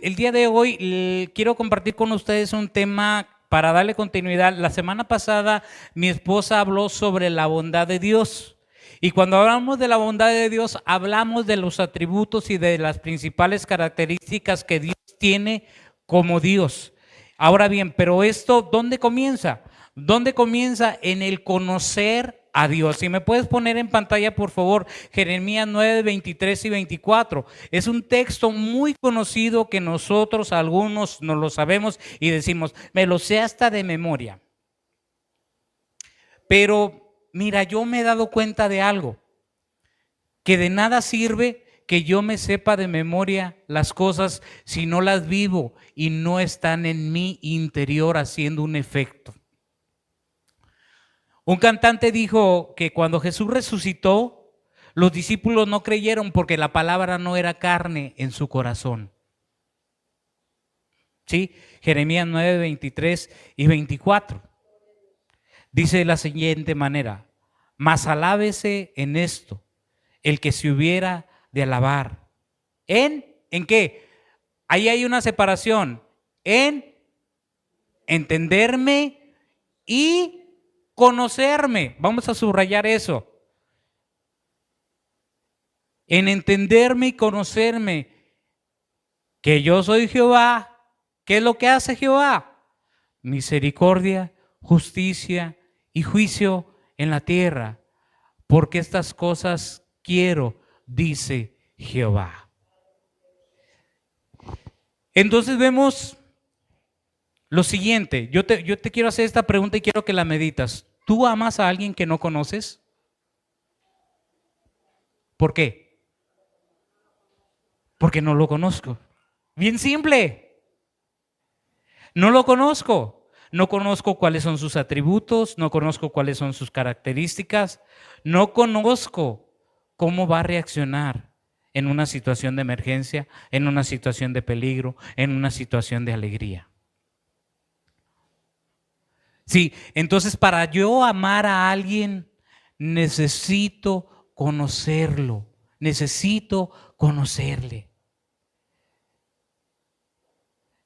El día de hoy quiero compartir con ustedes un tema para darle continuidad. La semana pasada mi esposa habló sobre la bondad de Dios. Y cuando hablamos de la bondad de Dios, hablamos de los atributos y de las principales características que Dios tiene como Dios. Ahora bien, pero esto, ¿dónde comienza? ¿Dónde comienza? En el conocer a Dios. Si me puedes poner en pantalla, por favor, Jeremías 9, 23 y 24. Es un texto muy conocido que nosotros, algunos, no lo sabemos y decimos, me lo sé hasta de memoria. Pero mira, yo me he dado cuenta de algo, que de nada sirve que yo me sepa de memoria las cosas si no las vivo y no están en mi interior haciendo un efecto. Un cantante dijo que cuando Jesús resucitó, los discípulos no creyeron porque la palabra no era carne en su corazón. ¿Sí? Jeremías 9, 23 y 24. Dice de la siguiente manera: mas alábese en esto el que se hubiera de alabar. ¿En qué? Ahí hay una separación. En entenderme y conocerme. Vamos a subrayar eso. En entenderme y conocerme que yo soy Jehová. ¿Qué es lo que hace Jehová? Misericordia, justicia y juicio en la tierra, porque estas cosas quiero, dice Jehová. Entonces vemos lo siguiente. Yo te quiero hacer esta pregunta y quiero que la meditas. ¿Tú amas a alguien que no conoces? ¿Por qué? Porque no lo conozco. Bien simple. No lo conozco. No conozco cuáles son sus atributos, no conozco cuáles son sus características, no conozco cómo va a reaccionar en una situación de emergencia, en una situación de peligro, en una situación de alegría. Sí, entonces para yo amar a alguien necesito conocerlo, necesito conocerle.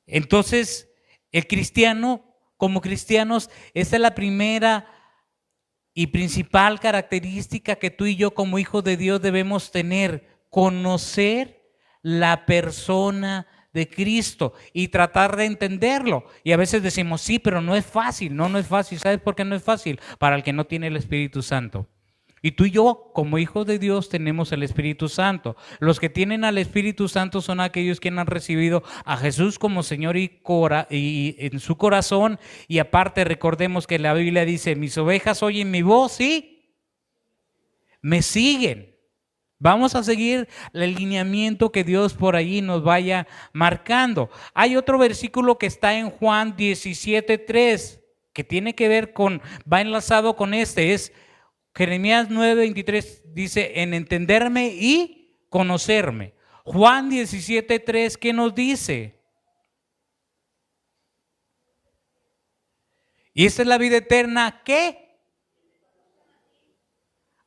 Entonces, el cristiano, como cristianos, esta es la primera y principal característica que tú y yo como hijos de Dios debemos tener: conocer la persona de Cristo y tratar de entenderlo. Y a veces decimos, sí, pero no es fácil. No es fácil. ¿Sabes por qué no es fácil? Para el que no tiene el Espíritu Santo. Y tú y yo, como hijos de Dios, tenemos el Espíritu Santo. Los que tienen al Espíritu Santo son aquellos que han recibido a Jesús como Señor y en su corazón. Y aparte, recordemos que la Biblia dice, mis ovejas oyen mi voz y me siguen. Vamos a seguir el lineamiento que Dios por allí nos vaya marcando. Hay otro versículo que está en Juan 17:3 que tiene que ver con, va enlazado con este, es Jeremías 9:23, dice, en entenderme y conocerme. Juan 17:3, ¿qué nos dice? Y esta es la vida eterna, ¿qué?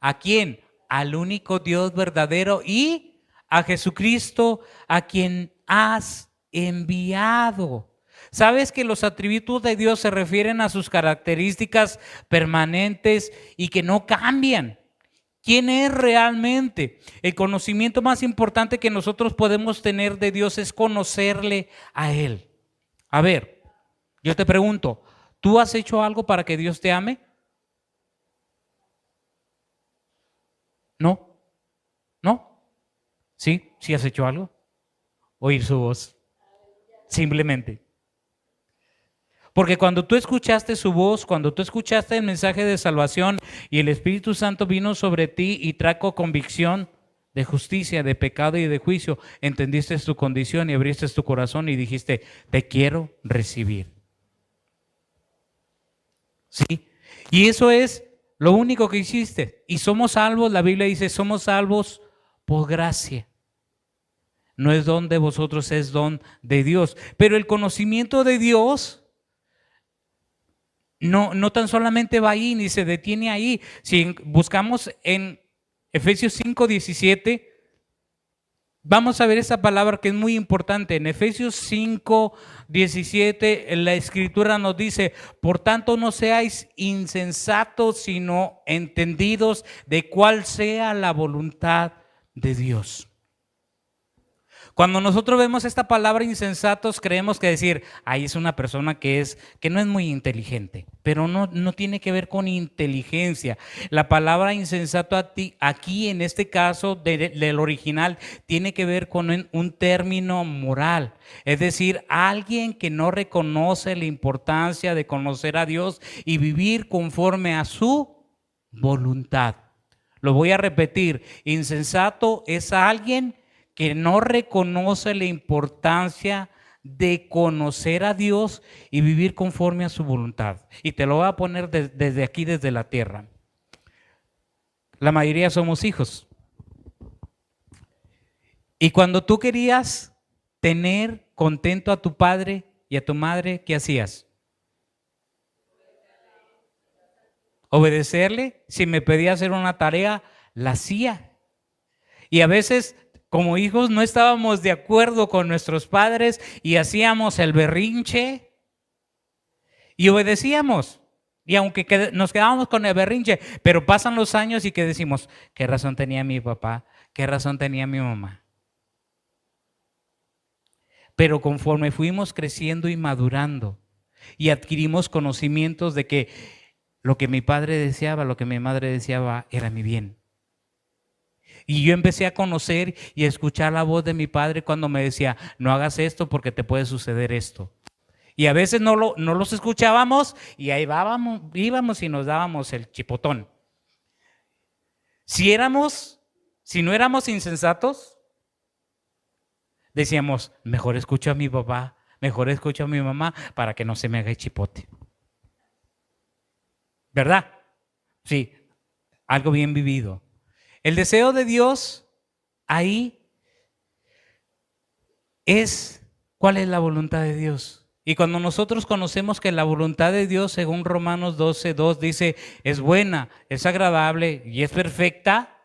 ¿A quién? Al único Dios verdadero y a Jesucristo, a quien has enviado. ¿Sabes que los atributos de Dios se refieren a sus características permanentes y que no cambian? ¿Quién es realmente? El conocimiento más importante que nosotros podemos tener de Dios es conocerle a Él. A ver, yo te pregunto, ¿tú has hecho algo para que Dios te ame? ¿No? ¿No? ¿Sí? ¿Sí has hecho algo? Oír su voz. Simplemente. Porque cuando tú escuchaste su voz, cuando tú escuchaste el mensaje de salvación y el Espíritu Santo vino sobre ti y trajo convicción de justicia, de pecado y de juicio, entendiste tu condición y abriste tu corazón y dijiste, te quiero recibir. ¿Sí? Y eso es lo único que hiciste. Y somos salvos, la Biblia dice, somos salvos por gracia. No es don de vosotros, es don de Dios. Pero el conocimiento de Dios no tan solamente va ahí ni se detiene ahí. Si buscamos en Efesios 5:17, Vamos a ver esa palabra que es muy importante. En Efesios 5:17, la Escritura nos dice: por tanto no seáis insensatos, sino entendidos de cuál sea la voluntad de Dios. Cuando nosotros vemos esta palabra insensatos, creemos que decir, ay, es una persona que no es muy inteligente, pero no tiene que ver con inteligencia. La palabra insensato aquí, en este caso del original, tiene que ver con un término moral. Es decir, alguien que no reconoce la importancia de conocer a Dios y vivir conforme a su voluntad. Lo voy a repetir, insensato es alguien que no reconoce la importancia de conocer a Dios y vivir conforme a su voluntad. Y te lo voy a poner desde aquí, desde la tierra. La mayoría somos hijos. Y cuando tú querías tener contento a tu padre y a tu madre, ¿qué hacías? Obedecerle. Si me pedía hacer una tarea, la hacía. Y a veces, como hijos, no estábamos de acuerdo con nuestros padres y hacíamos el berrinche y obedecíamos. Y aunque nos quedábamos con el berrinche, pero pasan los años y que decimos, ¿qué razón tenía mi papá? ¿Qué razón tenía mi mamá? Pero conforme fuimos creciendo y madurando y adquirimos conocimientos de que lo que mi padre deseaba, lo que mi madre deseaba, era mi bien. Y yo empecé a conocer y a escuchar la voz de mi padre cuando me decía, no hagas esto porque te puede suceder esto. Y a veces no los escuchábamos y ahí íbamos y nos dábamos el chipotón. Si no éramos insensatos, decíamos, mejor escucho a mi papá, mejor escucho a mi mamá para que no se me haga el chipote. ¿Verdad? Sí, algo bien vivido. El deseo de Dios ahí es cuál es la voluntad de Dios. Y cuando nosotros conocemos que la voluntad de Dios, según Romanos 12:2, dice, es buena, es agradable y es perfecta,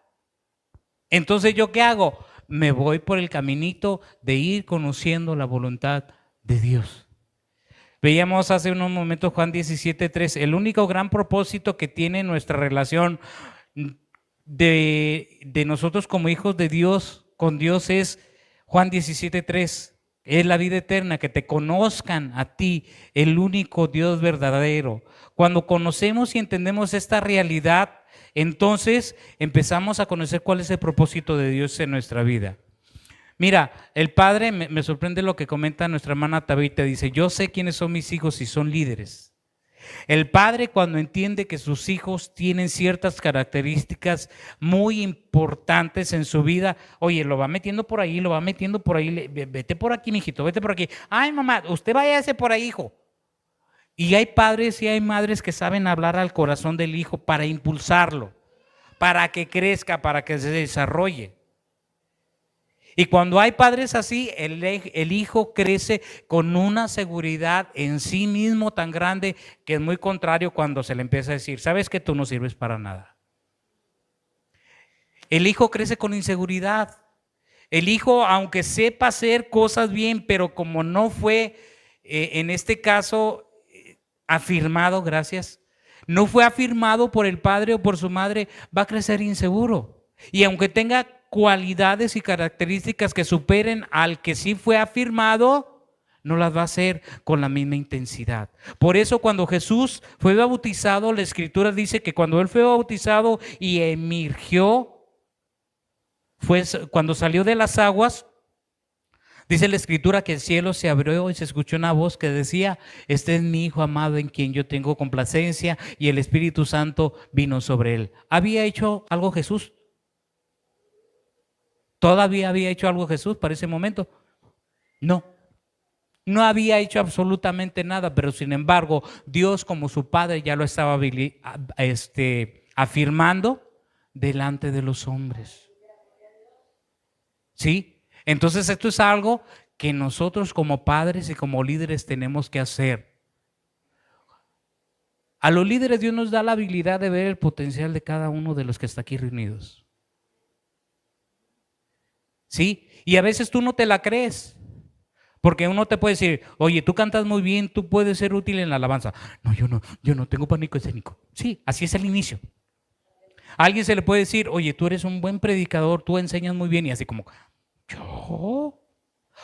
entonces ¿yo qué hago? Me voy por el caminito de ir conociendo la voluntad de Dios. Veíamos hace unos momentos Juan 17:3, el único gran propósito que tiene nuestra relación de nosotros como hijos de Dios, con Dios, es Juan 17:3, es la vida eterna, que te conozcan a ti, el único Dios verdadero. Cuando conocemos y entendemos esta realidad, entonces empezamos a conocer cuál es el propósito de Dios en nuestra vida. Mira, el padre, me sorprende lo que comenta nuestra hermana Tabita, dice, yo sé quiénes son mis hijos y son líderes. El padre, cuando entiende que sus hijos tienen ciertas características muy importantes en su vida, oye, lo va metiendo por ahí, vete por aquí, mijito, vete por aquí. Ay, mamá, usted váyase por ahí, hijo. Y hay padres y hay madres que saben hablar al corazón del hijo para impulsarlo, para que crezca, para que se desarrolle. Y cuando hay padres así, el hijo crece con una seguridad en sí mismo tan grande que es muy contrario cuando se le empieza a decir, sabes que tú no sirves para nada. El hijo crece con inseguridad. El hijo, aunque sepa hacer cosas bien, pero como no fue, en este caso, afirmado, gracias, no fue afirmado por el padre o por su madre, va a crecer inseguro. Y aunque tenga cualidades y características que superen al que sí fue afirmado, no las va a hacer con la misma intensidad. Por eso cuando Jesús fue bautizado, la Escritura dice que cuando él fue bautizado y emergió, fue cuando salió de las aguas, dice la Escritura que el cielo se abrió y se escuchó una voz que decía, este es mi Hijo amado en quien yo tengo complacencia, y el Espíritu Santo vino sobre él. ¿Había hecho algo Jesús? ¿Todavía había hecho algo Jesús para ese momento? No. No había hecho absolutamente nada, pero sin embargo, Dios como su Padre ya lo estaba afirmando delante de los hombres. ¿Sí? Entonces esto es algo que nosotros como padres y como líderes tenemos que hacer. A los líderes Dios nos da la habilidad de ver el potencial de cada uno de los que está aquí reunidos. ¿sí? Y a veces tú no te la crees. Porque uno te puede decir, oye, tú cantas muy bien, tú puedes ser útil en la alabanza. No, yo no tengo pánico escénico. Sí, así es el inicio. A alguien se le puede decir, oye, tú eres un buen predicador, tú enseñas muy bien. Y así como, ¿yo?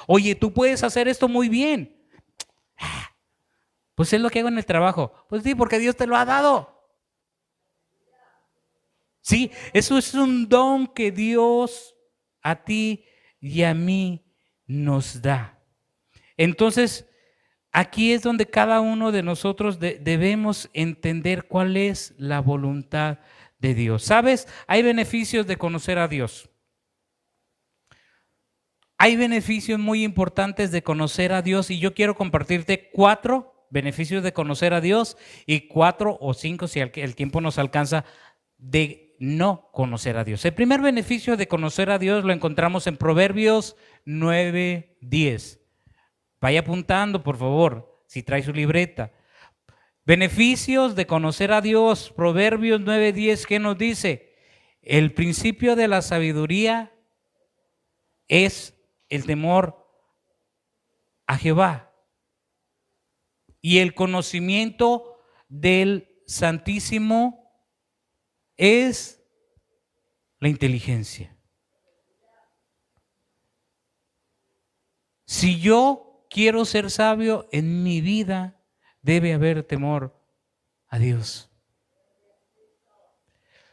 Oye, tú puedes hacer esto muy bien. Pues es lo que hago en el trabajo. Pues sí, porque Dios te lo ha dado. Sí, eso es un don que Dios a ti y a mí nos da. Entonces, aquí es donde cada uno de nosotros debemos entender cuál es la voluntad de Dios. ¿Sabes? Hay beneficios de conocer a Dios. Hay beneficios muy importantes de conocer a Dios y yo quiero compartirte 4 beneficios de conocer a Dios y 4 o 5, si el tiempo nos alcanza, de no conocer a Dios. El primer beneficio de conocer a Dios lo encontramos en Proverbios 9:10. Vaya apuntando, por favor, si trae su libreta. Beneficios de conocer a Dios, Proverbios 9:10, ¿qué nos dice? El principio de la sabiduría es el temor a Jehová y el conocimiento del Santísimo es la inteligencia. Si yo quiero ser sabio en mi vida, debe haber temor a Dios.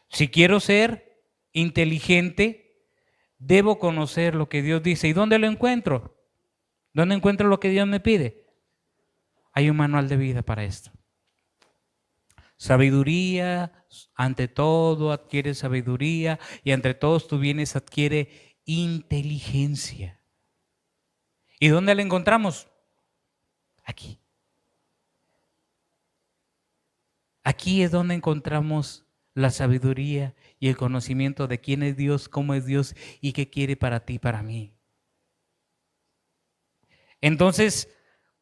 Si quiero ser inteligente, debo conocer lo que Dios dice. ¿Y dónde lo encuentro? ¿Dónde encuentro lo que Dios me pide? Hay un manual de vida para esto. Sabiduría, ante todo adquiere sabiduría y entre todos tus bienes adquiere inteligencia. ¿Y dónde la encontramos? Aquí. Aquí es donde encontramos la sabiduría y el conocimiento de quién es Dios, cómo es Dios y qué quiere para ti y para mí. Entonces,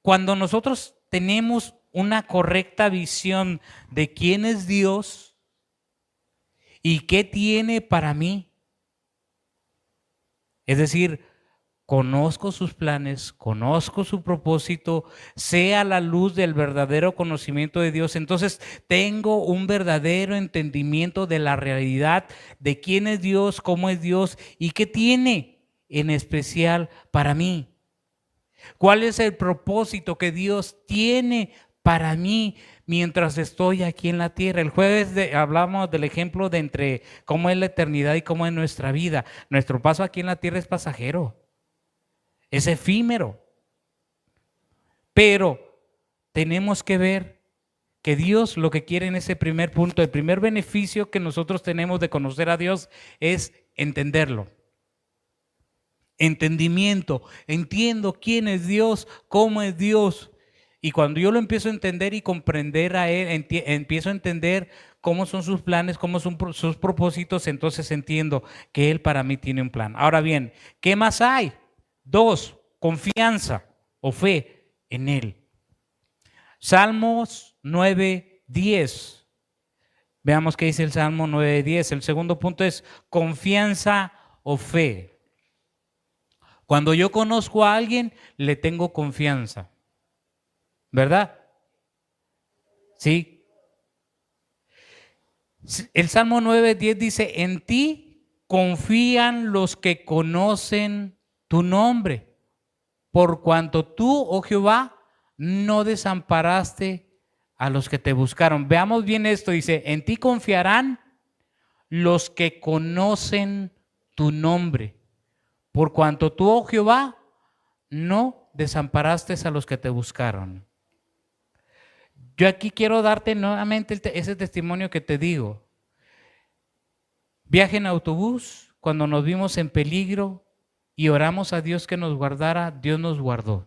cuando nosotros tenemos una correcta visión de quién es Dios y qué tiene para mí, es decir, conozco sus planes, conozco su propósito, sé a la luz del verdadero conocimiento de Dios, entonces tengo un verdadero entendimiento de la realidad de quién es Dios, cómo es Dios y qué tiene en especial para mí. ¿Cuál es el propósito que Dios tiene para mí mientras estoy aquí en la tierra? El jueves hablamos del ejemplo de entre cómo es la eternidad y cómo es nuestra vida. Nuestro paso aquí en la tierra es pasajero, es efímero. Pero tenemos que ver que Dios lo que quiere en ese primer punto, el primer beneficio que nosotros tenemos de conocer a Dios es entenderlo. Entendimiento, entiendo quién es Dios, cómo es Dios. Y cuando yo lo empiezo a entender y comprender a Él, empiezo a entender cómo son sus planes, cómo son sus propósitos, entonces entiendo que Él para mí tiene un plan. Ahora bien, ¿qué más hay? 2, confianza o fe en Él. Salmos 9:10. Veamos qué dice el Salmo 9:10. El segundo punto es confianza o fe. Cuando yo conozco a alguien, le tengo confianza, ¿verdad? Sí. El Salmo 9:10 dice, en ti confían los que conocen tu nombre, por cuanto tú, oh Jehová, no desamparaste a los que te buscaron. Veamos bien esto, dice, en ti confiarán los que conocen tu nombre. Por cuanto tú, oh Jehová, no desamparaste a los que te buscaron. Yo aquí quiero darte nuevamente ese testimonio que te digo. Viaje en autobús, cuando nos vimos en peligro y oramos a Dios que nos guardara, Dios nos guardó.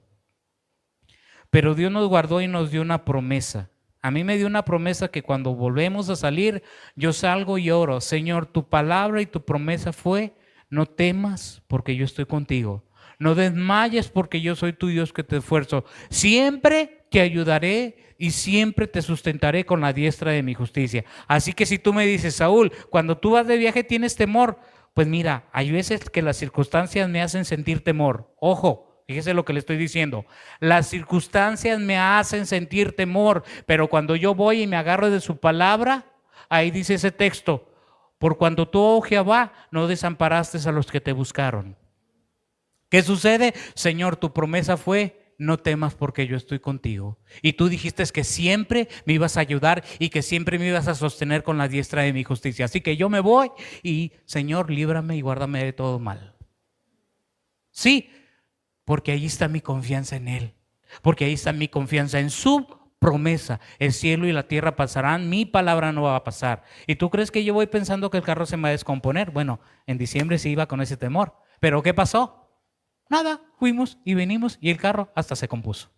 Pero Dios nos guardó y nos dio una promesa. A mí me dio una promesa que cuando volvemos a salir, yo salgo y oro. Señor, tu palabra y tu promesa fue: no temas porque yo estoy contigo. No desmayes porque yo soy tu Dios que te esfuerzo. Siempre te ayudaré y siempre te sustentaré con la diestra de mi justicia. Así que si tú me dices, Saúl, cuando tú vas de viaje tienes temor, Pues mira, hay veces que las circunstancias me hacen sentir temor. Ojo, fíjese lo que le estoy diciendo. Las circunstancias me hacen sentir temor, pero cuando yo voy y me agarro de su palabra, ahí dice ese texto, por cuando tú, oh Jehová, no desamparaste a los que te buscaron. ¿Qué sucede? Señor, tu promesa fue, no temas porque yo estoy contigo. Y tú dijiste que siempre me ibas a ayudar y que siempre me ibas a sostener con la diestra de mi justicia. Así que yo me voy y, Señor, líbrame y guárdame de todo mal. Sí, porque ahí está mi confianza en Él. Porque ahí está mi confianza en su promesa. El cielo y la tierra pasarán, mi palabra no va a pasar. ¿Y tú crees que yo voy pensando que el carro se me va a descomponer? Bueno, en diciembre sí iba con ese temor. ¿Pero qué pasó? Nada, fuimos y venimos y el carro hasta se compuso.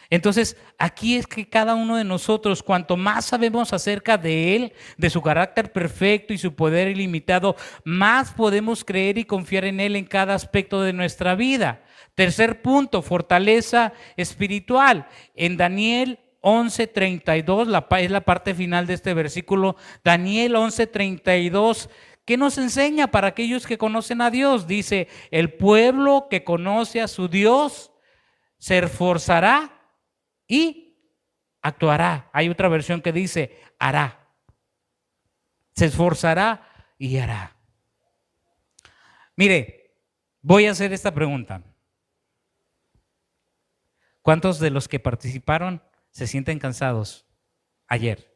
Entonces, aquí es que cada uno de nosotros, cuanto más sabemos acerca de Él, de su carácter perfecto y su poder ilimitado, más podemos creer y confiar en Él en cada aspecto de nuestra vida. Tercer punto, fortaleza espiritual. En Daniel 11:32, es la parte final de este versículo, Daniel 11:32, ¿qué nos enseña para aquellos que conocen a Dios? Dice, el pueblo que conoce a su Dios se esforzará y actuará. Hay otra versión que dice, hará. Se esforzará y hará. Mire, voy a hacer esta pregunta. ¿Cuántos de los que participaron se sienten cansados ayer?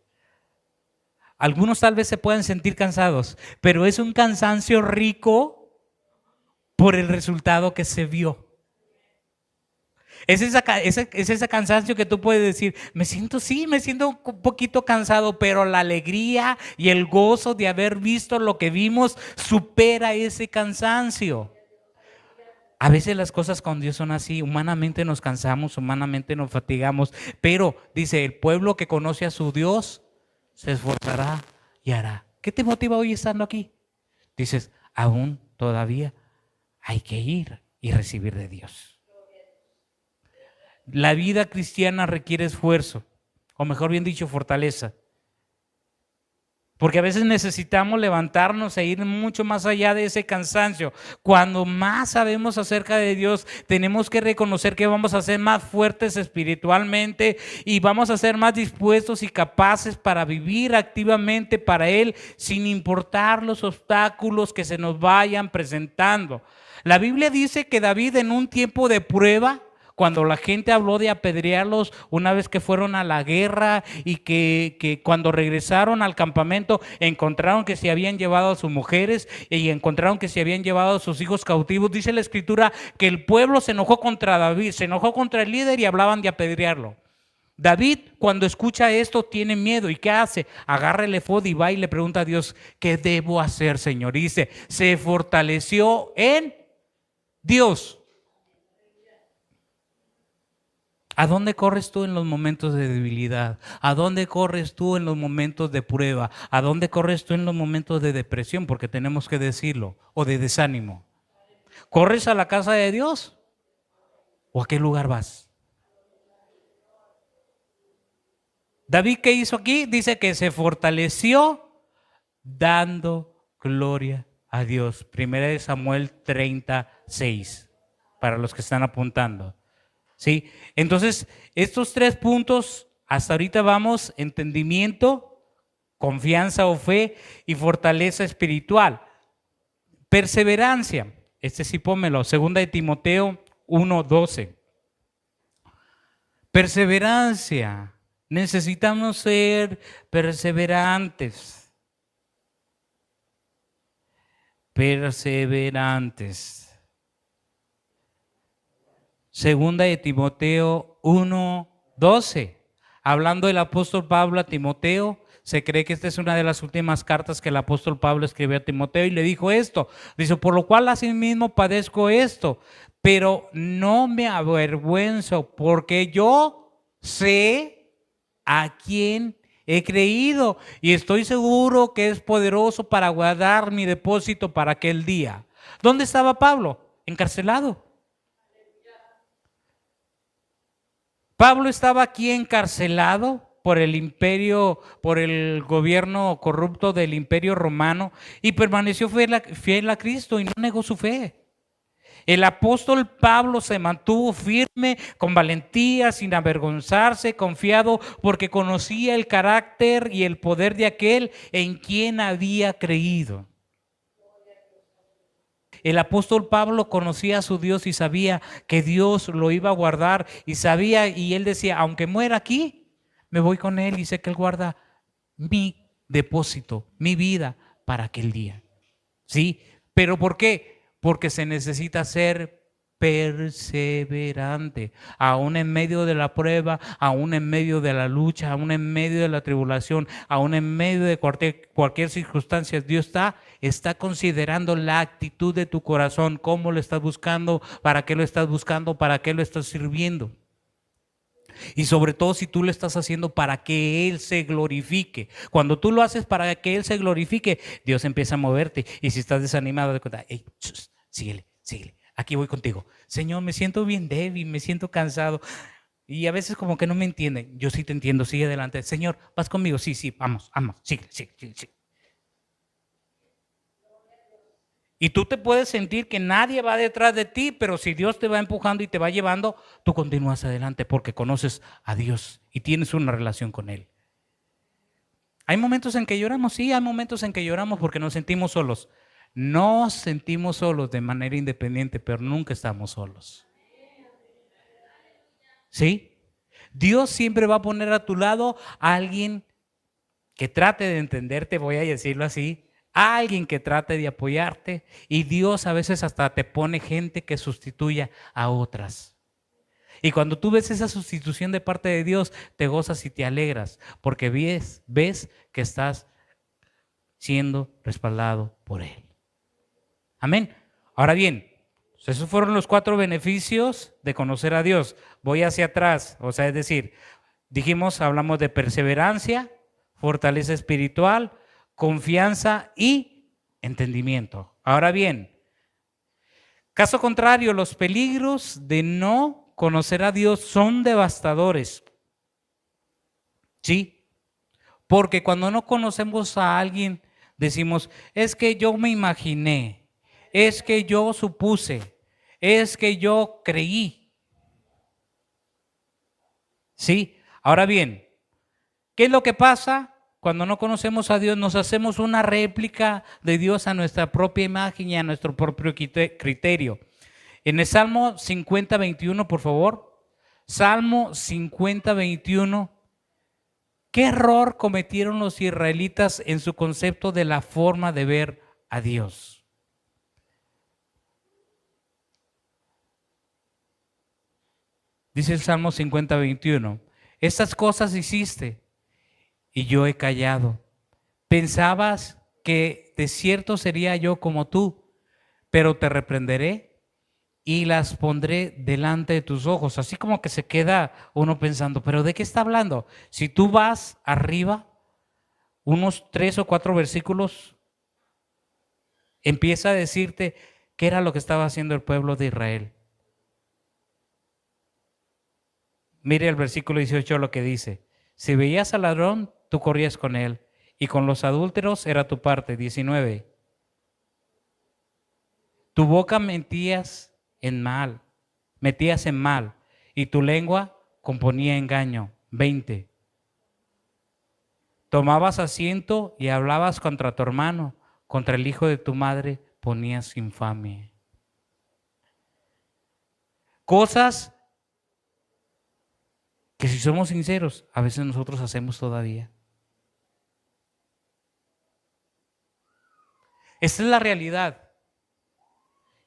Algunos tal vez se puedan sentir cansados, pero es un cansancio rico por el resultado que se vio. Es ese cansancio que tú puedes decir, me siento un poquito cansado, pero la alegría y el gozo de haber visto lo que vimos supera ese cansancio. A veces las cosas con Dios son así, humanamente nos cansamos, humanamente nos fatigamos, pero dice, el pueblo que conoce a su Dios se esforzará y hará. ¿Qué te motiva hoy estando aquí? Dices, aún todavía hay que ir y recibir de Dios. La vida cristiana requiere esfuerzo, o mejor bien dicho, fortaleza. Porque a veces necesitamos levantarnos e ir mucho más allá de ese cansancio. Cuando más sabemos acerca de Dios, tenemos que reconocer que vamos a ser más fuertes espiritualmente y vamos a ser más dispuestos y capaces para vivir activamente para Él, sin importar los obstáculos que se nos vayan presentando. La Biblia dice que David, en un tiempo de prueba, cuando la gente habló de apedrearlos una vez que fueron a la guerra y que cuando regresaron al campamento encontraron que se habían llevado a sus mujeres y encontraron que se habían llevado a sus hijos cautivos, dice la Escritura que el pueblo se enojó contra David, se enojó contra el líder y hablaban de apedrearlo. David, cuando escucha esto, tiene miedo. ¿Y qué hace? Agarra el efod y va y le pregunta a Dios, ¿qué debo hacer, Señor? Y dice, se fortaleció en Dios. ¿A dónde corres tú en los momentos de debilidad? ¿A dónde corres tú en los momentos de prueba? ¿A dónde corres tú en los momentos de depresión? Porque tenemos que decirlo, o de desánimo. ¿Corres a la casa de Dios? ¿O a qué lugar vas? David, ¿qué hizo aquí? Dice que se fortaleció dando gloria a Dios. 1 Samuel 36, para los que están apuntando. ¿Sí? Entonces, estos 3 puntos, hasta ahorita vamos, entendimiento, confianza o fe y fortaleza espiritual. Perseverancia, este sí pónmelo, 2 de Timoteo 1:12. Perseverancia, necesitamos ser perseverantes. Perseverantes. 2 de Timoteo 1:12. Hablando el apóstol Pablo a Timoteo, se cree que esta es una de las últimas cartas que el apóstol Pablo escribió a Timoteo y le dijo esto. Dice, por lo cual asimismo padezco esto, pero no me avergüenzo porque yo sé a quién he creído y estoy seguro que es poderoso para guardar mi depósito para aquel día. ¿Dónde estaba Pablo? Encarcelado. Pablo estaba aquí encarcelado por el imperio, por el gobierno corrupto del imperio romano y permaneció fiel a Cristo y no negó su fe. El apóstol Pablo se mantuvo firme, con valentía, sin avergonzarse, confiado, porque conocía el carácter y el poder de aquel en quien había creído. El apóstol Pablo conocía a su Dios y sabía que Dios lo iba a guardar y sabía, y él decía, aunque muera aquí, me voy con él y sé que él guarda mi depósito, mi vida para aquel día. ¿Sí? ¿Pero por qué? Porque se necesita ser perseverante, aún en medio de la prueba, aún en medio de la lucha, aún en medio de la tribulación, aún en medio de cualquier circunstancia. Dios está considerando la actitud de tu corazón, cómo lo estás buscando, para qué lo estás buscando, para qué lo estás sirviendo. Y sobre todo si tú lo estás haciendo para que Él se glorifique. Cuando tú lo haces para que Él se glorifique, Dios empieza a moverte. Y si estás desanimado, de cuenta, hey, síguele, aquí voy contigo. Señor, me siento bien débil, me siento cansado. Y a veces como que no me entienden. Yo sí te entiendo, sigue adelante. Señor, ¿vas conmigo? Sí, vamos, sigue. Y tú te puedes sentir que nadie va detrás de ti, pero si Dios te va empujando y te va llevando, tú continúas adelante porque conoces a Dios y tienes una relación con Él. Hay momentos en que lloramos, sí, hay momentos en que lloramos porque nos sentimos solos. Nos sentimos solos de manera independiente, pero nunca estamos solos. ¿Sí? Dios siempre va a poner a tu lado a alguien que trate de entenderte, voy a decirlo así, a alguien que trate de apoyarte, y Dios a veces hasta te pone gente que sustituya a otras. Y cuando tú ves esa sustitución de parte de Dios, te gozas y te alegras, porque ves que estás siendo respaldado por Él. Amén. Ahora bien, esos fueron los 4 beneficios de conocer a Dios. Voy hacia atrás, o sea, es decir, hablamos de perseverancia, fortaleza espiritual, confianza y entendimiento. Ahora bien, caso contrario, los peligros de no conocer a Dios son devastadores. ¿Sí? Porque cuando no conocemos a alguien, decimos, es que yo me imaginé, es que yo supuse, es que yo creí. ¿Sí? Ahora bien, ¿qué es lo que pasa? Cuando no conocemos a Dios, nos hacemos una réplica de Dios a nuestra propia imagen y a nuestro propio criterio. En el Salmo 50, 21, por favor. Salmo 50, 21. ¿Qué error cometieron los israelitas en su concepto de la forma de ver a Dios? Dice el Salmo 50, 21. Estas cosas hiciste y yo he callado. Pensabas que de cierto sería yo como tú, pero te reprenderé y las pondré delante de tus ojos. Así como que se queda uno pensando, ¿pero de qué está hablando? Si tú vas arriba, unos 3 o 4 versículos, empieza a decirte qué era lo que estaba haciendo el pueblo de Israel. Mire el versículo 18 lo que dice. Si veías al ladrón, tú corrías con él, y con los adúlteros era tu parte. 19. Tu boca metías en mal, y tu lengua componía engaño. 20. Tomabas asiento y hablabas contra tu hermano, contra el hijo de tu madre ponías infamia. Cosas que, si somos sinceros, a veces nosotros hacemos todavía. Esta es la realidad.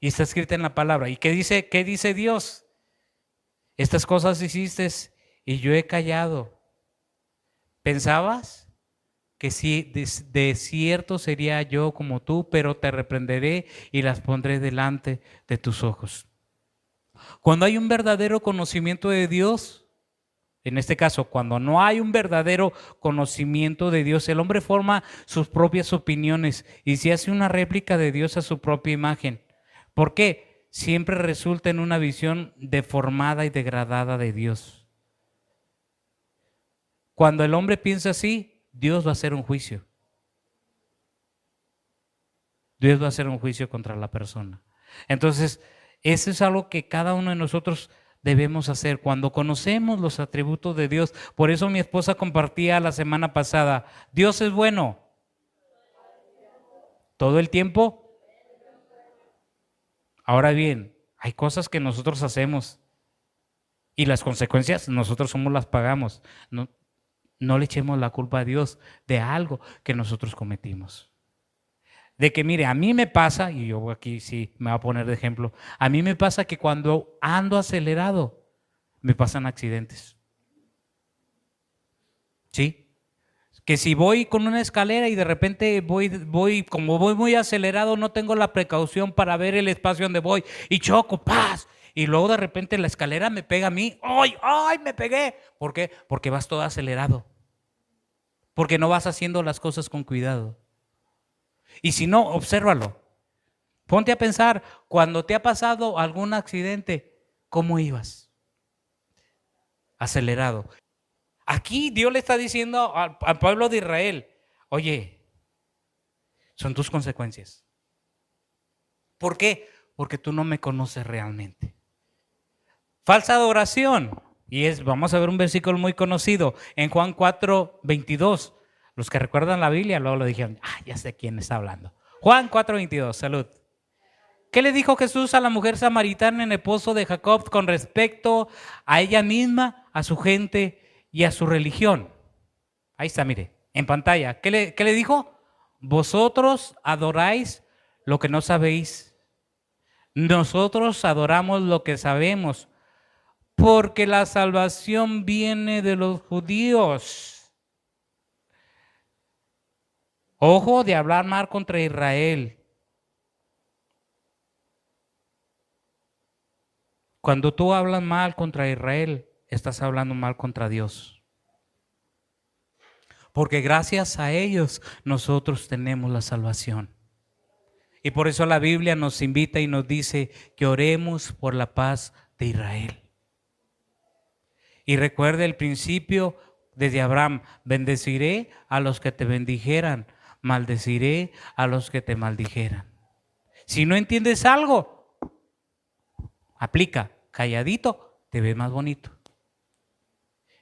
Y está escrita en la palabra. ¿Y qué dice Dios? Estas cosas hiciste y yo he callado. ¿Pensabas que sí, de cierto sería yo como tú, pero te reprenderé y las pondré delante de tus ojos? Cuando hay un verdadero conocimiento de Dios, en este caso, cuando no hay un verdadero conocimiento de Dios, el hombre forma sus propias opiniones y se hace una réplica de Dios a su propia imagen. ¿Por qué? Siempre resulta en una visión deformada y degradada de Dios. Cuando el hombre piensa así, Dios va a hacer un juicio. Dios va a hacer un juicio contra la persona. Entonces, eso es algo que cada uno de nosotros debemos hacer cuando conocemos los atributos de Dios. Por eso mi esposa compartía la semana pasada, Dios es bueno. ¿Todo el tiempo? Ahora bien, hay cosas que nosotros hacemos y las consecuencias nosotros somos las pagamos. No le echemos la culpa a Dios de algo que nosotros cometimos. De que mire, a mí me pasa, y yo aquí sí me voy a poner de ejemplo, a mí me pasa que cuando ando acelerado, me pasan accidentes. ¿Sí? Que si voy con una escalera y de repente como voy muy acelerado, no tengo la precaución para ver el espacio donde voy y choco, ¡paz! Y luego de repente la escalera me pega a mí, ¡ay, ay, me pegué! ¿Por qué? Porque vas todo acelerado. Porque no vas haciendo las cosas con cuidado. Y si no, obsérvalo. Ponte a pensar, cuando te ha pasado algún accidente, ¿cómo ibas? Acelerado. Aquí Dios le está diciendo al pueblo de Israel, oye, son tus consecuencias. ¿Por qué? Porque tú no me conoces realmente. Falsa adoración. Vamos a ver un versículo muy conocido en Juan 4:22. Los que recuerdan la Biblia luego lo dijeron, ya sé quién está hablando. Juan 4:22, salud. ¿Qué le dijo Jesús a la mujer samaritana en el pozo de Jacob con respecto a ella misma, a su gente y a su religión? Ahí está, mire, en pantalla. ¿Qué le dijo? Vosotros adoráis lo que no sabéis. Nosotros adoramos lo que sabemos, porque la salvación viene de los judíos. Ojo de hablar mal contra Israel. Cuando tú hablas mal contra Israel, estás hablando mal contra Dios. Porque gracias a ellos nosotros tenemos la salvación. Y por eso la Biblia nos invita y nos dice que oremos por la paz de Israel. Y recuerde el principio desde Abraham, bendeciré a los que te bendijeran, maldeciré a los que te maldijeran. Si no entiendes algo, aplica, calladito, te ves más bonito.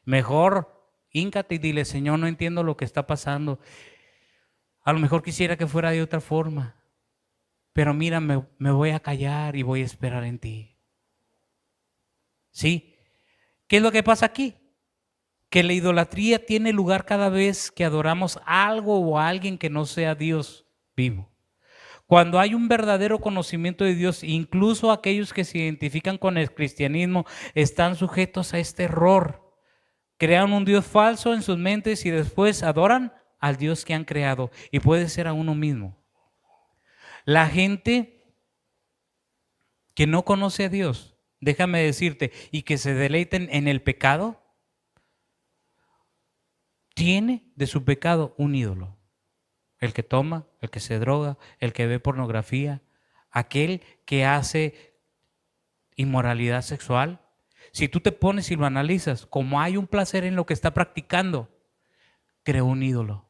Mejor híncate y dile, Señor, no entiendo lo que está pasando. A lo mejor quisiera que fuera de otra forma, pero mira, me voy a callar y voy a esperar en ti. ¿Sí? ¿Qué es lo que pasa aquí? Que la idolatría tiene lugar cada vez que adoramos algo o a alguien que no sea Dios vivo. Cuando hay un verdadero conocimiento de Dios, incluso aquellos que se identifican con el cristianismo están sujetos a este error. Crean un Dios falso en sus mentes y después adoran al Dios que han creado, y puede ser a uno mismo. La gente que no conoce a Dios, déjame decirte, y que se deleiten en el pecado, tiene de su pecado un ídolo. El que toma, el que se droga, el que ve pornografía, aquel que hace inmoralidad sexual. Si tú te pones y lo analizas, como hay un placer en lo que está practicando, creó un ídolo.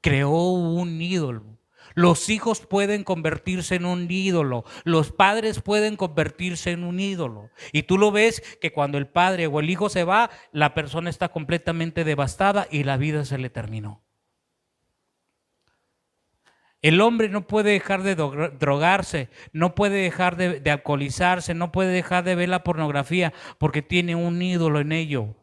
Creó un ídolo. Los hijos pueden convertirse en un ídolo. Los padres pueden convertirse en un ídolo. Y tú lo ves que cuando el padre o el hijo se va, la persona está completamente devastada y la vida se le terminó. El hombre no puede dejar de drogarse, no puede dejar de alcoholizarse, no puede dejar de ver la pornografía porque tiene un ídolo en ello.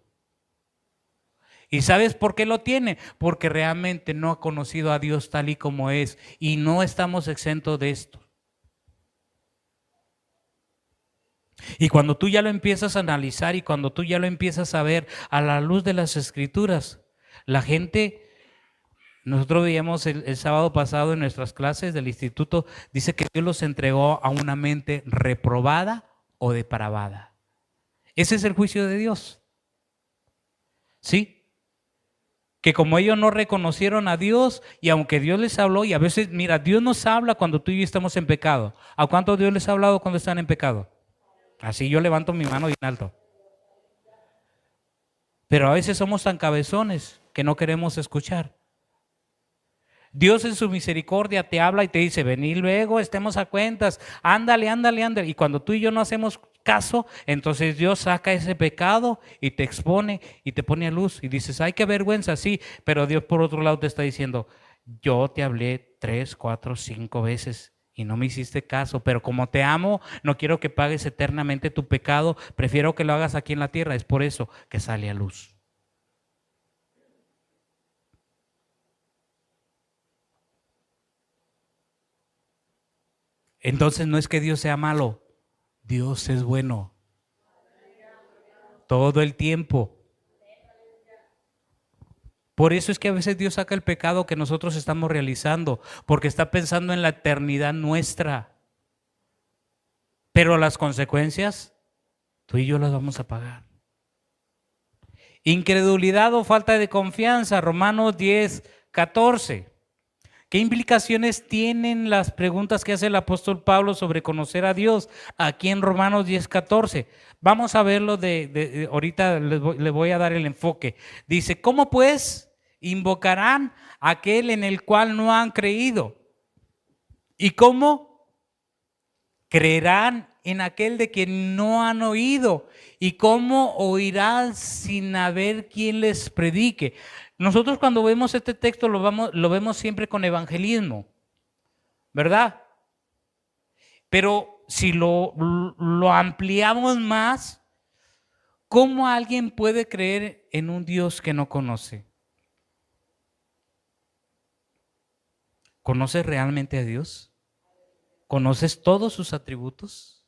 ¿Y sabes por qué lo tiene? Porque realmente no ha conocido a Dios tal y como es, y no estamos exentos de esto. Y cuando tú ya lo empiezas a analizar y cuando tú ya lo empiezas a ver a la luz de las Escrituras, la gente... Nosotros veíamos el sábado pasado en nuestras clases del instituto, dice que Dios los entregó a una mente reprobada o depravada. Ese es el juicio de Dios. ¿Sí? Que como ellos no reconocieron a Dios y aunque Dios les habló, y a veces, mira, Dios nos habla cuando tú y yo estamos en pecado. ¿A cuánto Dios les ha hablado cuando están en pecado? Así yo levanto mi mano bien alto. Pero a veces somos tan cabezones que no queremos escuchar. Dios en su misericordia te habla y te dice, vení luego, estemos a cuentas, ándale, ándale, ándale. Y cuando tú y yo no hacemos caso, entonces Dios saca ese pecado y te expone y te pone a luz. Y dices, ay, qué vergüenza, sí. Pero Dios por otro lado te está diciendo, yo te hablé 3, 4, 5 veces y no me hiciste caso. Pero como te amo, no quiero que pagues eternamente tu pecado. Prefiero que lo hagas aquí en la tierra. Es por eso que sale a luz. Entonces no es que Dios sea malo, Dios es bueno todo el tiempo. Por eso es que a veces Dios saca el pecado que nosotros estamos realizando, porque está pensando en la eternidad nuestra. Pero las consecuencias, tú y yo las vamos a pagar. Incredulidad o falta de confianza, Romanos 10, 14. ¿Qué implicaciones tienen las preguntas que hace el apóstol Pablo sobre conocer a Dios aquí en Romanos 10, 14? Vamos a verlo ahorita le voy a dar el enfoque. Dice, ¿cómo pues invocarán a aquel en el cual no han creído? ¿Y cómo creerán en aquel de quien no han oído? ¿Y cómo oirán sin haber quien les predique? Nosotros cuando vemos este texto lo vemos siempre con evangelismo, ¿verdad? Pero si lo ampliamos más, ¿cómo alguien puede creer en un Dios que no conoce? ¿Conoces realmente a Dios? ¿Conoces todos sus atributos?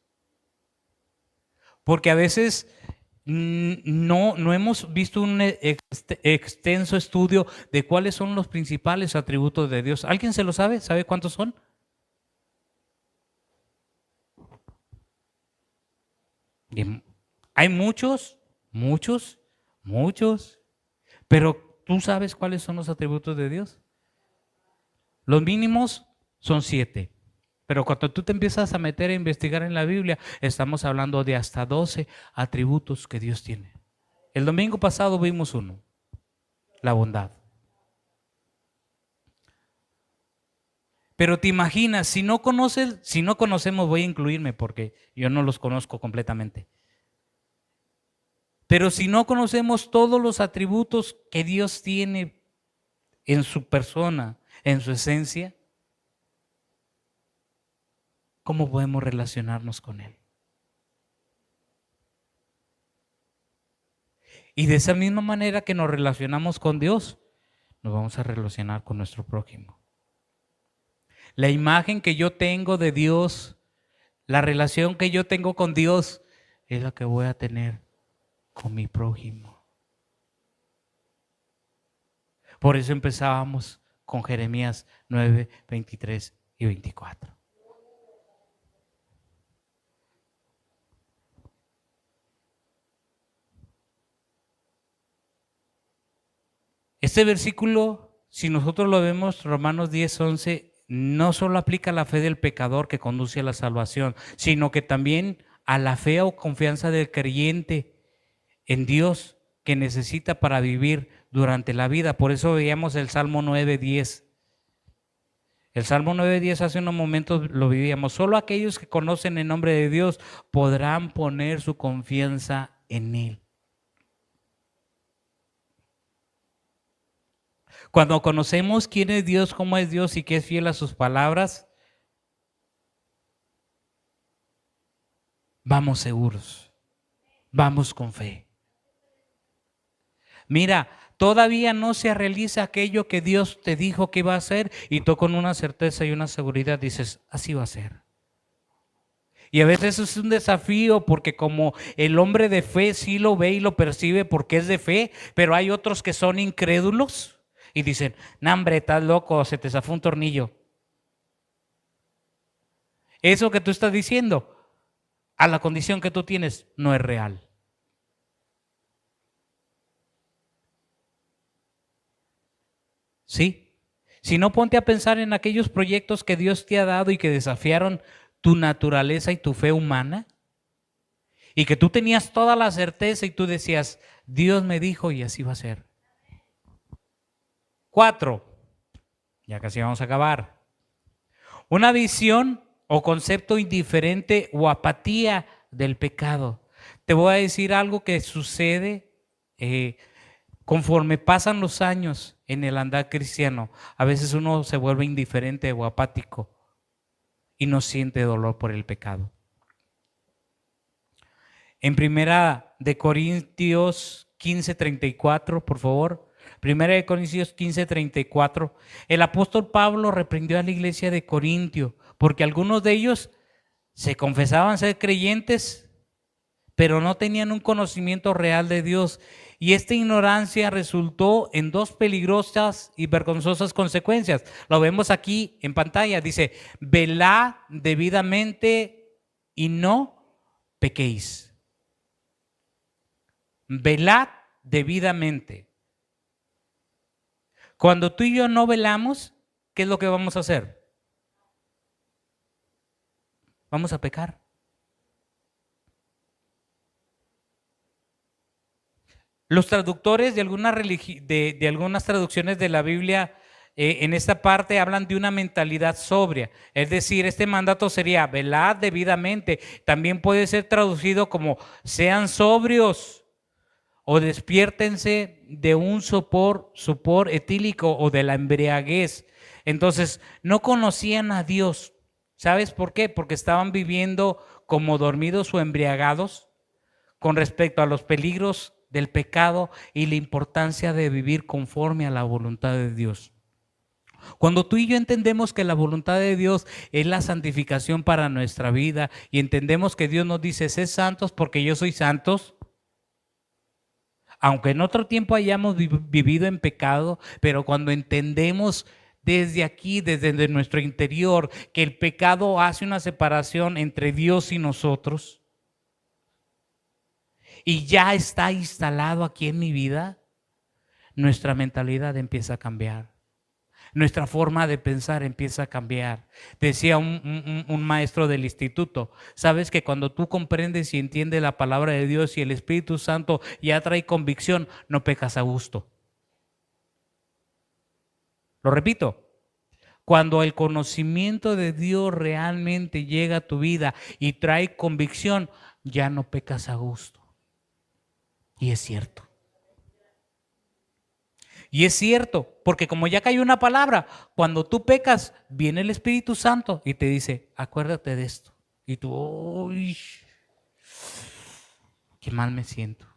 Porque a veces no hemos visto un extenso estudio de cuáles son los principales atributos de Dios. ¿Alguien se lo sabe? ¿Sabe cuántos son? Hay muchos, muchos, muchos, pero ¿tú sabes cuáles son los atributos de Dios? Los mínimos son 7. Pero cuando tú te empiezas a meter a investigar en la Biblia, estamos hablando de hasta 12 atributos que Dios tiene. El domingo pasado vimos uno, la bondad. Pero te imaginas, si no conocemos, voy a incluirme porque yo no los conozco completamente. Pero si no conocemos todos los atributos que Dios tiene en su persona, en su esencia, ¿cómo podemos relacionarnos con Él? Y de esa misma manera que nos relacionamos con Dios, nos vamos a relacionar con nuestro prójimo. La imagen que yo tengo de Dios, la relación que yo tengo con Dios, es la que voy a tener con mi prójimo. Por eso empezábamos con Jeremías 9, 23 y 24. Este versículo, si nosotros lo vemos, Romanos 10, 11, no solo aplica a la fe del pecador que conduce a la salvación, sino que también a la fe o confianza del creyente en Dios que necesita para vivir durante la vida. Por eso veíamos el Salmo 9:10. El Salmo 9:10 hace unos momentos lo vivíamos. Solo aquellos que conocen el nombre de Dios podrán poner su confianza en Él. Cuando conocemos quién es Dios, cómo es Dios y que es fiel a sus palabras, vamos seguros, vamos con fe. Mira, todavía no se realiza aquello que Dios te dijo que iba a hacer y tú con una certeza y una seguridad dices, así va a ser. Y a veces es un desafío porque como el hombre de fe sí lo ve y lo percibe porque es de fe, pero hay otros que son incrédulos y dicen, no hombre, estás loco, se te zafó un tornillo. Eso que tú estás diciendo, a la condición que tú tienes, no es real. ¿Sí? Si no, ponte a pensar en aquellos proyectos que Dios te ha dado y que desafiaron tu naturaleza y tu fe humana. y que tú tenías toda la certeza y tú decías, Dios me dijo y así va a ser. 4, ya casi vamos a acabar. Una visión o concepto indiferente o apatía del pecado. Te voy a decir algo que sucede conforme pasan los años en el andar cristiano. A veces uno se vuelve indiferente o apático y no siente dolor por el pecado. En Primera de Corintios 15:34, por favor. Primera de Corintios 15:34. El apóstol Pablo reprendió a la iglesia de Corintio porque algunos de ellos se confesaban ser creyentes, pero no tenían un conocimiento real de Dios. Y esta ignorancia resultó en 2 peligrosas y vergonzosas consecuencias. Lo vemos aquí en pantalla. Dice, velad debidamente y no pequéis. Velad debidamente. Cuando tú y yo no velamos, ¿qué es lo que vamos a hacer? Vamos a pecar. Los traductores de algunas traducciones de la Biblia en esta parte hablan de una mentalidad sobria. Es decir, este mandato sería velad debidamente. También puede ser traducido como sean sobrios o despiértense de un sopor etílico o de la embriaguez. Entonces, no conocían a Dios. ¿Sabes por qué? Porque estaban viviendo como dormidos o embriagados con respecto a los peligros del pecado y la importancia de vivir conforme a la voluntad de Dios. Cuando tú y yo entendemos que la voluntad de Dios es la santificación para nuestra vida y entendemos que Dios nos dice, sed santos porque yo soy santos, aunque en otro tiempo hayamos vivido en pecado, pero cuando entendemos desde aquí, desde nuestro interior, que el pecado hace una separación entre Dios y nosotros, y ya está instalado aquí en mi vida, nuestra mentalidad empieza a cambiar. Nuestra forma de pensar empieza a cambiar. Decía un maestro del instituto, sabes que cuando tú comprendes y entiendes la palabra de Dios y el Espíritu Santo ya trae convicción, no pecas a gusto. Lo repito, cuando el conocimiento de Dios realmente llega a tu vida y trae convicción, ya no pecas a gusto. Y es cierto. Y es cierto, porque como ya cayó una palabra, cuando tú pecas, viene el Espíritu Santo y te dice, acuérdate de esto. Y tú, uy, qué mal me siento.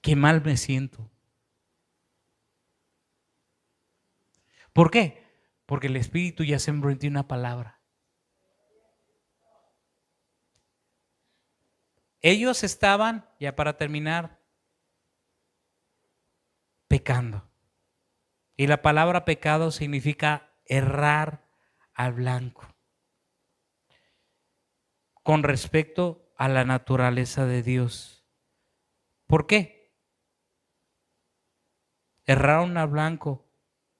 Qué mal me siento. ¿Por qué? Porque el Espíritu ya sembró en ti una palabra. Ellos estaban, ya para terminar, pecando. Y la palabra pecado significa errar al blanco con respecto a la naturaleza de Dios. ¿Por qué? Erraron al blanco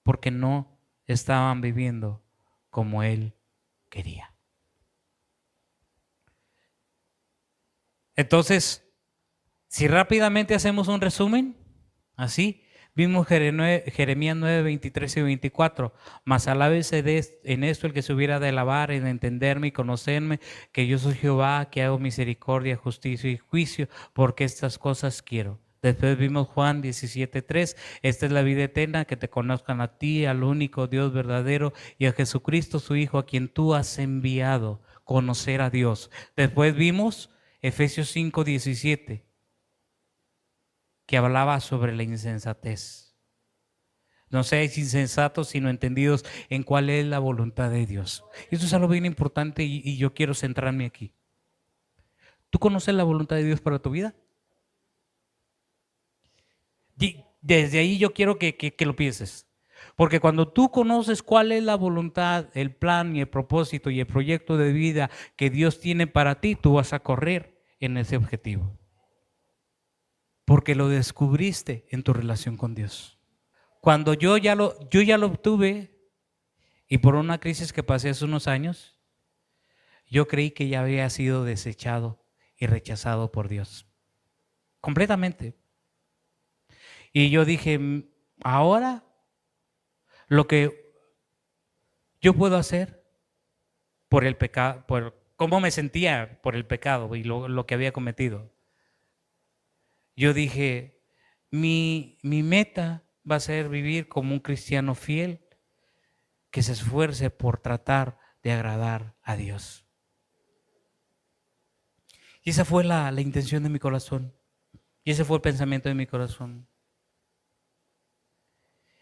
porque no estaban viviendo como Él quería. Entonces, si rápidamente hacemos un resumen, así, vimos Jeremías 9, 23 y 24. Mas alábese en esto el que se hubiera de alabar, en entenderme y conocerme, que yo soy Jehová, que hago misericordia, justicia y juicio, porque estas cosas quiero. Después vimos Juan 17:3. Esta es la vida eterna, que te conozcan a ti, al único Dios verdadero, y a Jesucristo su Hijo, a quien tú has enviado. Conocer a Dios. Después vimos Efesios 5:17. Que hablaba sobre la insensatez. No seáis insensatos, sino entendidos en cuál es la voluntad de Dios. Esto es algo bien importante y yo quiero centrarme aquí. ¿Tú conoces la voluntad de Dios para tu vida? Y desde ahí yo quiero que lo pienses. Porque cuando tú conoces cuál es la voluntad, el plan y el propósito y el proyecto de vida que Dios tiene para ti, tú vas a correr en ese objetivo. Porque lo descubriste en tu relación con Dios. Cuando yo ya lo obtuve y por una crisis que pasé hace unos años, yo creí que ya había sido desechado y rechazado por Dios. Completamente. Y yo dije, ahora lo que yo puedo hacer por el pecado, por cómo me sentía por el pecado y lo que había cometido. Yo dije, mi meta va a ser vivir como un cristiano fiel que se esfuerce por tratar de agradar a Dios. Y esa fue la intención de mi corazón. Y ese fue el pensamiento de mi corazón.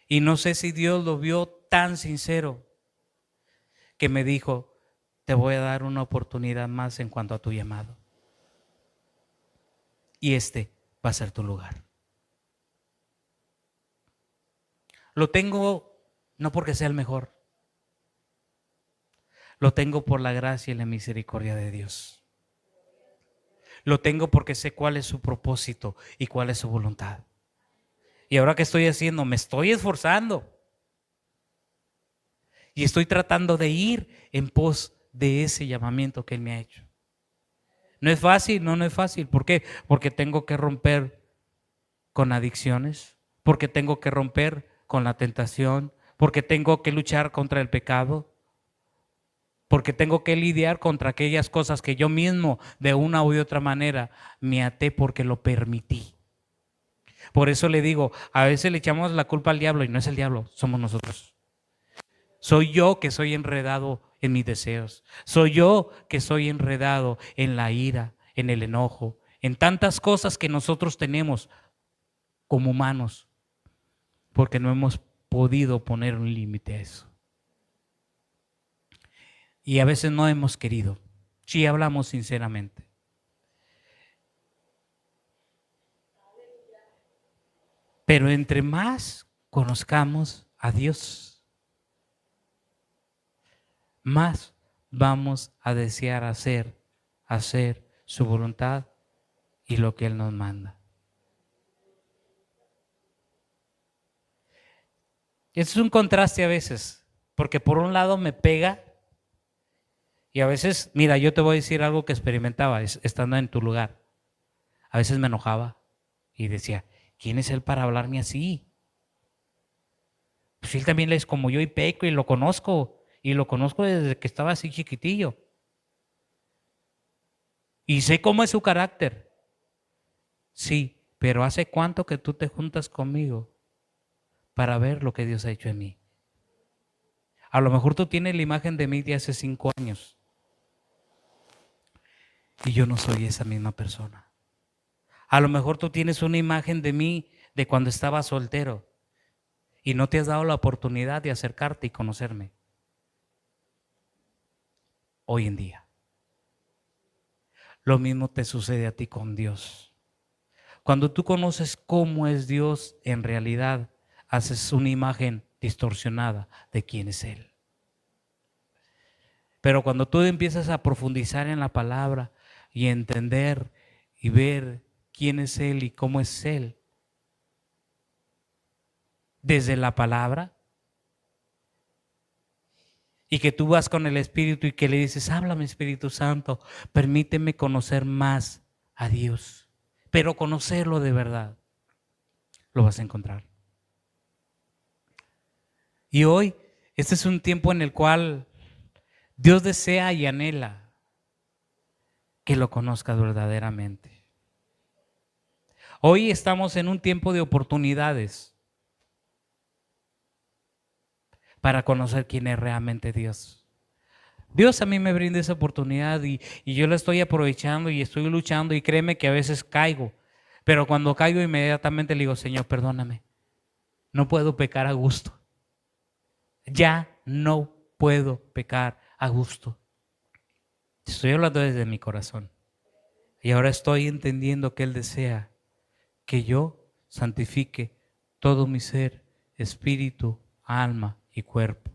Y no sé si Dios lo vio tan sincero que me dijo, te voy a dar una oportunidad más en cuanto a tu llamado. Y este va a ser tu lugar. Lo tengo no porque sea el mejor. Lo tengo por la gracia y la misericordia de Dios. Lo tengo porque sé cuál es su propósito y cuál es su voluntad. Y ahora, ¿qué estoy haciendo? Me estoy esforzando. Y estoy tratando de ir en pos de ese llamamiento que Él me ha hecho. ¿No es fácil? No es fácil. ¿Por qué? Porque tengo que romper con adicciones, porque tengo que romper con la tentación, porque tengo que luchar contra el pecado, porque tengo que lidiar contra aquellas cosas que yo mismo de una u otra manera me até porque lo permití. Por eso le digo, a veces le echamos la culpa al diablo y no es el diablo, somos nosotros. Soy yo que soy enredado en mis deseos. Soy yo que soy enredado en la ira, en el enojo, en tantas cosas que nosotros tenemos como humanos, porque no hemos podido poner un límite a eso. Y a veces no hemos querido, si hablamos sinceramente. Pero entre más conozcamos a Dios, más vamos a desear hacer su voluntad y lo que Él nos manda. Es un contraste a veces, porque por un lado me pega y a veces, mira, yo te voy a decir algo que experimentaba estando en tu lugar. A veces me enojaba y decía, ¿quién es Él para hablarme así? Pues Él también es como yo y peco y lo conozco desde que estaba así chiquitillo. Y sé cómo es su carácter. Sí, pero ¿hace cuánto que tú te juntas conmigo para ver lo que Dios ha hecho en mí? A lo mejor tú tienes la imagen de mí de hace 5 años y yo no soy esa misma persona. A lo mejor tú tienes una imagen de mí de cuando estaba soltero y no te has dado la oportunidad de acercarte y conocerme hoy en día. Lo mismo te sucede a ti con Dios. Cuando tú conoces cómo es Dios en realidad, haces una imagen distorsionada de quién es Él. Pero cuando tú empiezas a profundizar en la palabra y entender y ver quién es Él y cómo es Él, desde la palabra, y que tú vas con el Espíritu y que le dices, háblame Espíritu Santo, permíteme conocer más a Dios, pero conocerlo de verdad, lo vas a encontrar. Y hoy, este es un tiempo en el cual Dios desea y anhela que lo conozcas verdaderamente. Hoy estamos en un tiempo de oportunidades para conocer quién es realmente Dios. Dios a mí me brinda esa oportunidad y yo la estoy aprovechando y estoy luchando y créeme que a veces caigo, pero cuando caigo inmediatamente le digo, Señor, perdóname, no puedo pecar a gusto. Ya no puedo pecar a gusto. Estoy hablando desde mi corazón. Y ahora estoy entendiendo que Él desea que yo santifique todo mi ser, espíritu, alma y cuerpo.